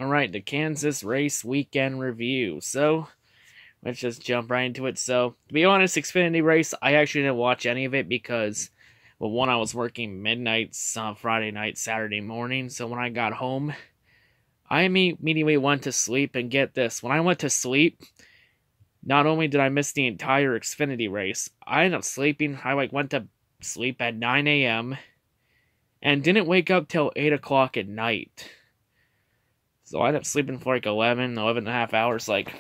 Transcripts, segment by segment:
Alright, the Kansas race weekend review. So, let's just jump right into it. So, to be honest, Xfinity race, I actually didn't watch any of it because, well, one, I was working midnights on Friday night, Saturday morning. So when I got home, I immediately went to sleep. And get this, when I went to sleep, not only did I miss the entire Xfinity race, I ended up sleeping. I went to sleep at 9 a.m. and didn't wake up till 8 o'clock at night. So I ended up sleeping for like 11 and a half hours. Like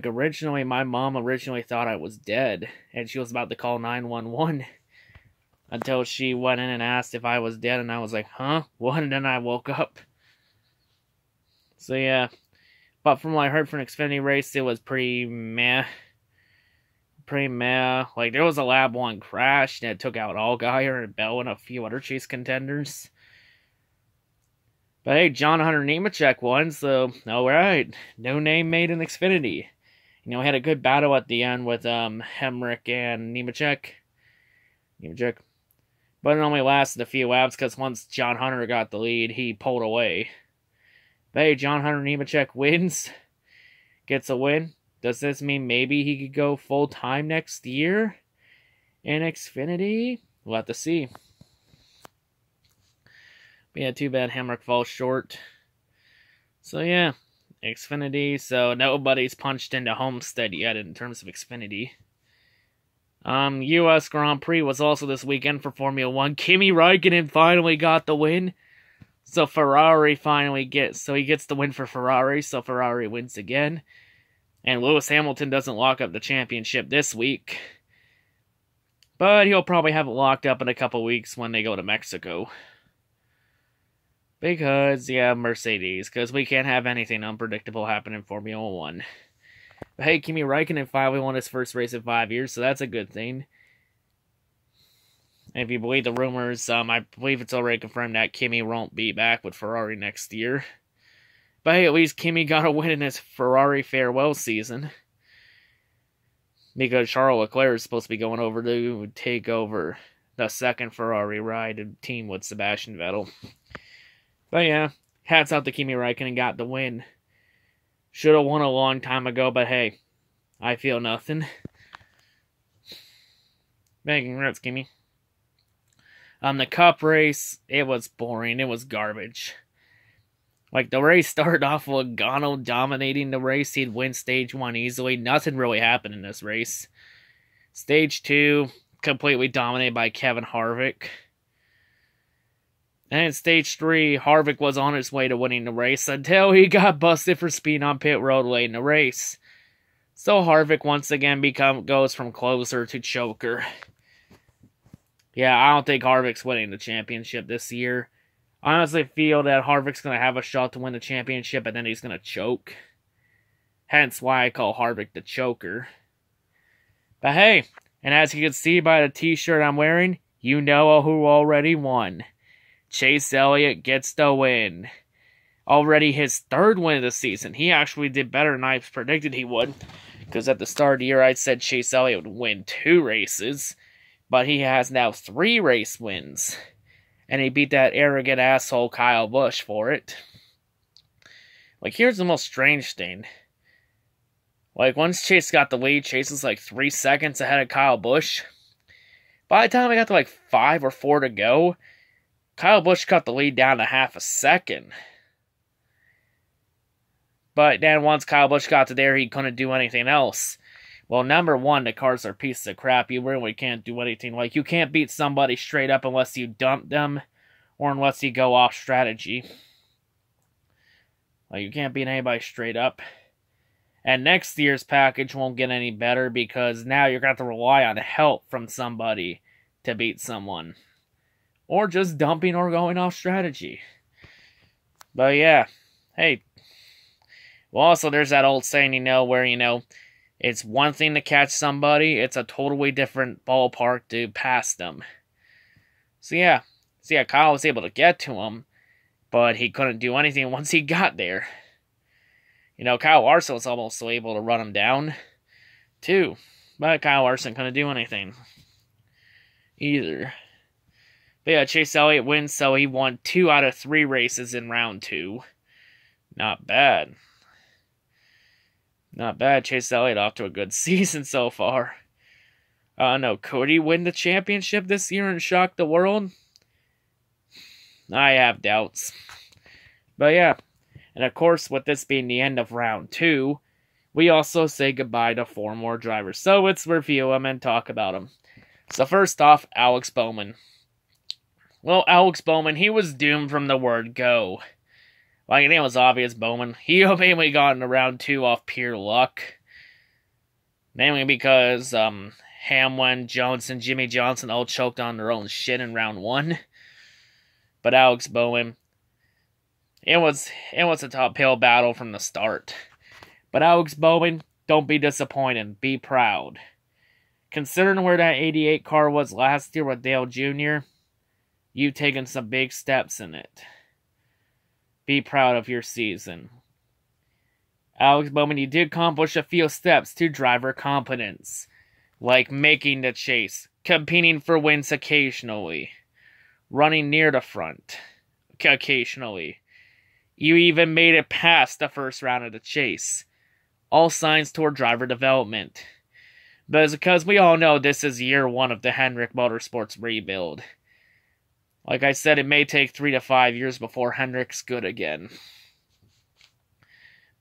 originally, my mom originally thought I was dead, and she was about to call 911 until she went in and asked if I was dead, and I was like, huh? What? And then I woke up. So yeah, but from what I heard from Xfinity race, it was pretty meh. Like, there was a Lab 1 crash that took out Allgaier and Bell and a few other chase contenders. But hey, John Hunter Nemechek won, so alright. No name made in Xfinity. You know, we had a good battle at the end with Hemrick and Nemechek. But it only lasted a few laps because once John Hunter got the lead, he pulled away. But hey, John Hunter Nemechek wins. Gets a win. Does this mean maybe he could go full-time next year in Xfinity? We'll have to see. But yeah, too bad Hemrick falls short. So yeah, Xfinity. So nobody's punched into Homestead yet in terms of Xfinity. U.S. Grand Prix was also this weekend for Formula 1. Kimi Räikkönen finally got the win. So Ferrari finally gets the win for Ferrari, so Ferrari wins again. And Lewis Hamilton doesn't lock up the championship this week. But he'll probably have it locked up in a couple weeks when they go to Mexico. Because, yeah, Mercedes. Because we can't have anything unpredictable happen in Formula 1. But hey, Kimi Räikkönen finally won his first race in 5 years, so that's a good thing. And if you believe the rumors, I believe it's already confirmed that Kimi won't be back with Ferrari next year. But hey, at least Kimi got a win in his Ferrari farewell season. Because Charles Leclerc is supposed to be going over to take over the second Ferrari ride and team with Sebastian Vettel. But yeah, hats out to Kimi Räikkönen, got the win. Should have won a long time ago, but hey, I feel nothing. Congrats, Kimi. The Cup race, it was boring. It was garbage. Like, the race started off with Logano dominating the race. He'd win Stage 1 easily. Nothing really happened in this race. Stage 2, completely dominated by Kevin Harvick. And in Stage 3, Harvick was on his way to winning the race until he got busted for speeding on pit road late in the race. So Harvick once again goes from closer to choker. Yeah, I don't think Harvick's winning the championship this year. I honestly feel that Harvick's going to have a shot to win the championship, and then he's going to choke. Hence why I call Harvick the choker. But hey, and as you can see by the t-shirt I'm wearing, you know who already won. Chase Elliott gets the win. Already his third win of the season. He actually did better than I predicted he would. Because at the start of the year, I said Chase Elliott would win 2 races. But he has now 3 race wins. And he beat that arrogant asshole Kyle Busch for it. Like, here's the most strange thing. Like, once Chase got the lead, Chase was like 3 seconds ahead of Kyle Busch. By the time I got to like 5 or 4 to go, Kyle Busch cut the lead down to half a second. But then once Kyle Busch got to there, he couldn't do anything else. Well, number one, the cars are pieces of crap. You really can't do anything. Like, you can't beat somebody straight up unless you dump them or unless you go off strategy. Like, you can't beat anybody straight up. And next year's package won't get any better because now you're going to have to rely on help from somebody to beat someone. Or just dumping or going off strategy. But yeah, hey. Well, also, there's that old saying, where, it's one thing to catch somebody, it's a totally different ballpark to pass them. So yeah, Kyle was able to get to him, but he couldn't do anything once he got there. Kyle Larson was almost able to run him down, too. But Kyle Larson couldn't do anything either. But yeah, Chase Elliott wins, so he won 2 out of 3 races in round 2. Not bad. Not bad. Chase Elliott off to a good season so far. No, could he win the championship this year and shock the world? I have doubts. But yeah, and of course, with this being the end of round 2, we also say goodbye to 4 more drivers. So let's review them and talk about them. So first off, Alex Bowman. Well, Alex Bowman, he was doomed from the word go. Like, I think it was obvious, Bowman. He mainly got into round 2 off pure luck. Mainly because Hamlin, Jones, and Jimmy Johnson all choked on their own shit in round 1. But Alex Bowman, it was a top hill battle from the start. But Alex Bowman, don't be disappointed. Be proud. Considering where that 88 car was last year with Dale Jr., you've taken some big steps in it. Be proud of your season. Alex Bowman, you did accomplish a few steps to driver competence, like making the chase, competing for wins occasionally, running near the front occasionally. You even made it past the first round of the chase. All signs toward driver development. But it's because we all know this is year 1 of the Hendrick Motorsports rebuild. Like I said, it may take 3 to 5 years before Hendrick's good again.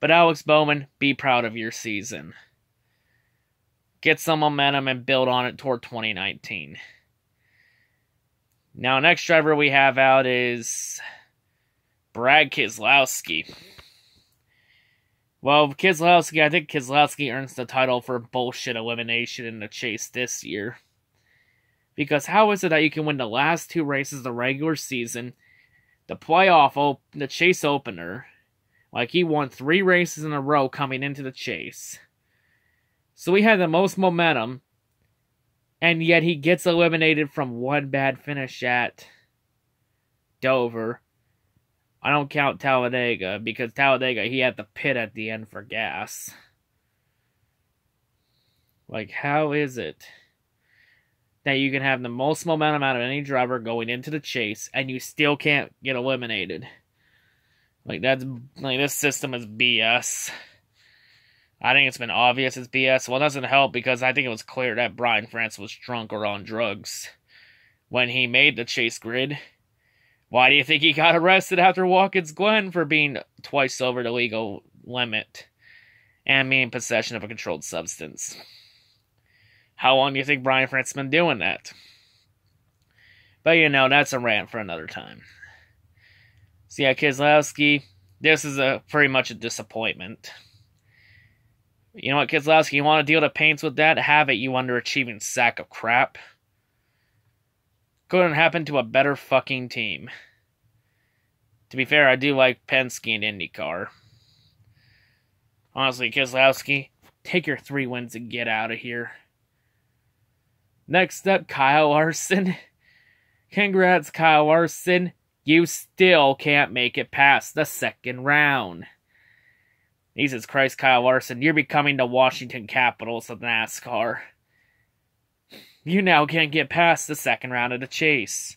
But Alex Bowman, be proud of your season. Get some momentum and build on it toward 2019. Now, next driver we have out is Brad Keselowski. Well, Keselowski, I think Keselowski earns the title for bullshit elimination in the chase this year. Because how is it that you can win the last 2 races of the regular season, the chase opener, like he won 3 races in a row coming into the chase. So he had the most momentum, and yet he gets eliminated from 1 bad finish at Dover. I don't count Talladega, because Talladega, he had the pit at the end for gas. Like, how is it that you can have the most momentum out of any driver going into the chase, and you still can't get eliminated? Like, this system is BS. I think it's been obvious it's BS. Well, it doesn't help, because I think it was clear that Brian France was drunk or on drugs when he made the chase grid. Why do you think he got arrested after Watkins Glen for being twice over the legal limit and being in possession of a controlled substance? How long do you think Brian France has been doing that? But that's a rant for another time. So yeah, Keselowski, this is pretty much a disappointment. You know what, Keselowski, you want to deal the pains with that? Have it, you underachieving sack of crap. Couldn't happen to a better fucking team. To be fair, I do like Penske and IndyCar. Honestly, Keselowski, take your 3 wins and get out of here. Next up, Kyle Larson. Congrats, Kyle Larson. You still can't make it past the 2nd round. Jesus Christ, Kyle Larson, you're becoming the Washington Capitals of NASCAR. You now can't get past the 2nd round of the chase.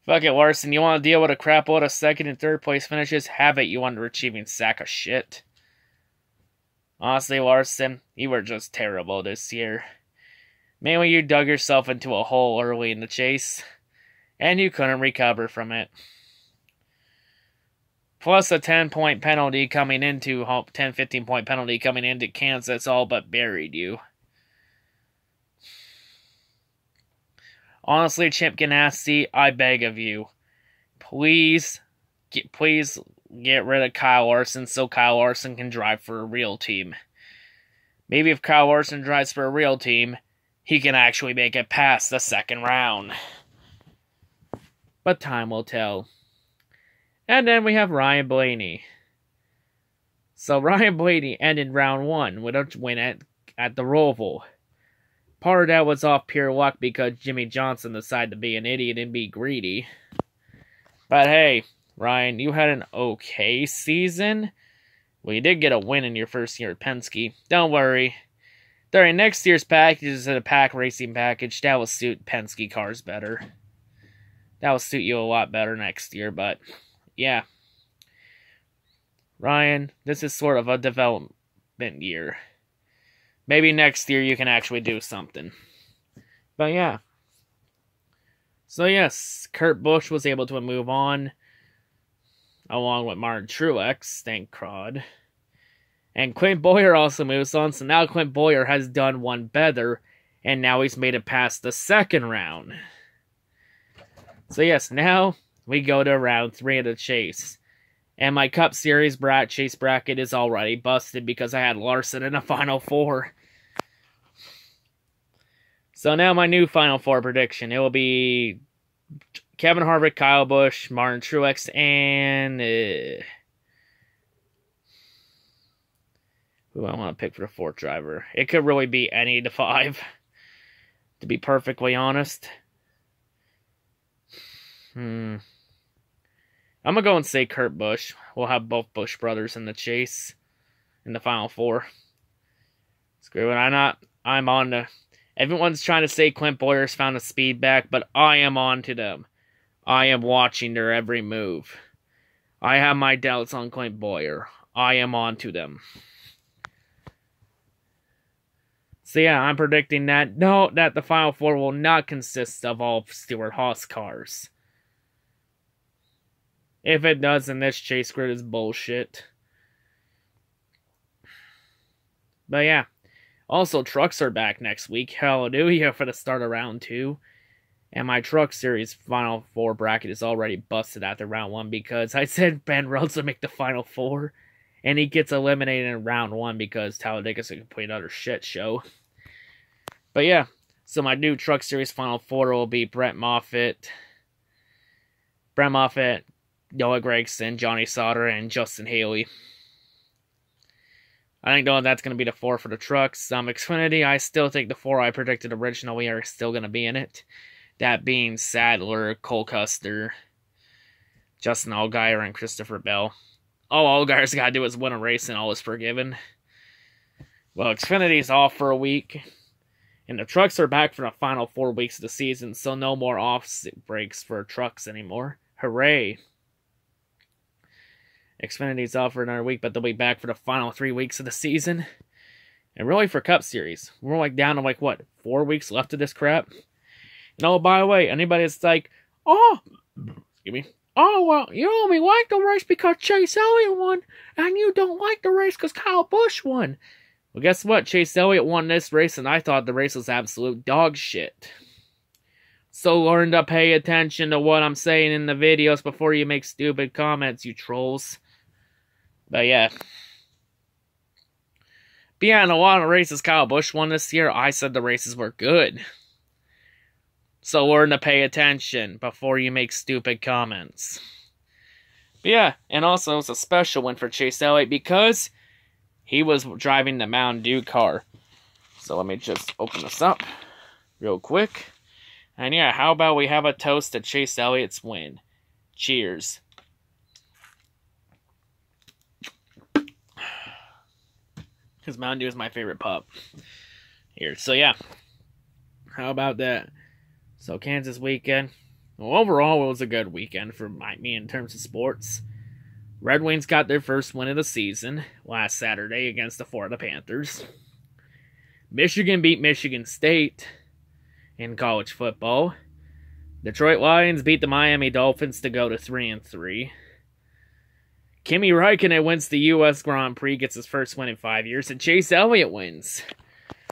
Fuck it, Larson, you want to deal with a crap load of 2nd and 3rd place finishes? Have it, you underachieving sack of shit. Honestly, Larson, you were just terrible this year. Mainly you dug yourself into a hole early in the chase, and you couldn't recover from it. Plus a 10-point penalty coming into 15-point penalty coming into Kansas all but buried you. Honestly, Chip Ganassi, I beg of you, please get rid of Kyle Larson so Kyle Larson can drive for a real team. Maybe if Kyle Larson drives for a real team, he can actually make it past the 2nd round. But time will tell. And then we have Ryan Blaney. So Ryan Blaney ended round 1 with a win at the Roval. Part of that was off pure luck because Jimmy Johnson decided to be an idiot and be greedy. But hey, Ryan, you had an okay season. Well, you did get a win in your first year at Penske. Don't worry. During next year's package is a pack racing package. That will suit Penske cars better. That will suit you a lot better next year, but yeah. Ryan, this is sort of a development year. Maybe next year you can actually do something. But yeah. So yes, Kurt Busch was able to move on, along with Martin Truex, thank God. And Clint Bowyer also moves on, so now Clint Bowyer has done one better, and now he's made it past the second round. So yes, now we go to round 3 of the chase. And my Cup Series chase bracket is already busted because I had Larson in the Final Four. So now my new Final Four prediction. It will be Kevin Harvick, Kyle Busch, Martin Truex, and who I want to pick for the 4th driver. It could really be any of the 5, to be perfectly honest. I'm going to go and say Kurt Busch. We'll have both Busch brothers in the chase in the Final Four. Screw it, I'm on to... Everyone's trying to say Clint Bowyer's found the speed back, but I am on to them. I am watching their every move. I have my doubts on Clint Bowyer. I am on to them. So yeah, I'm predicting that the Final Four will not consist of all Stewart-Haas cars. If it does, then this chase grid is bullshit. But yeah. Also, trucks are back next week. Hallelujah for the start of round 2. And my Truck Series Final Four bracket is already busted after round 1 because I said Ben Rhodes would make the Final Four. And he gets eliminated in round 1 because Talladega is a complete utter shit show. But yeah, so my new Truck Series Final Four will be Brett Moffitt, Noah Gragson, Johnny Sauter, and Justin Haley. I think that's going to be the 4 for the trucks. Xfinity, I still think the 4 I predicted originally are still going to be in it. That being Sadler, Cole Custer, Justin Allgaier, and Christopher Bell. All Allgaier's got to do is win a race and all is forgiven. Well, Xfinity's off for a week. And the trucks are back for the final 4 weeks of the season, so no more off breaks for trucks anymore. Hooray! Xfinity's off for another week, but they'll be back for the final 3 weeks of the season. And really for Cup Series, we're down to 4 weeks left of this crap. And oh, by the way, anybody that's well, you only like the race because Chase Elliott won, and you don't like the race because Kyle Busch won. Well, guess what? Chase Elliott won this race, and I thought the race was absolute dog shit. So learn to pay attention to what I'm saying in the videos before you make stupid comments, you trolls. But yeah. In a lot of races Kyle Busch won this year, I said the races were good. So learn to pay attention before you make stupid comments. But yeah, and also it's a special win for Chase Elliott because he was driving the Mountain Dew car. So let me just open this up real quick. And yeah, how about we have a toast to Chase Elliott's win? Cheers. Because Mountain Dew is my favorite pop. Here, so yeah. How about that? So Kansas weekend. Well, overall, it was a good weekend for me in terms of sports. Red Wings got their first win of the season last Saturday against the Florida Panthers. Michigan beat Michigan State in college football. Detroit Lions beat the Miami Dolphins to go to 3-3. Kimi Räikkönen wins the U.S. Grand Prix, gets his first win in 5 years, and Chase Elliott wins.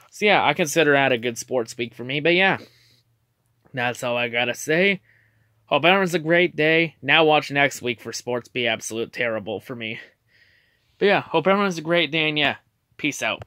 So yeah, I consider that a good sports week for me, but yeah. That's all I gotta say. Hope everyone's a great day. Now watch next week for sports be absolute terrible for me. But yeah, hope everyone's a great day, and yeah, peace out.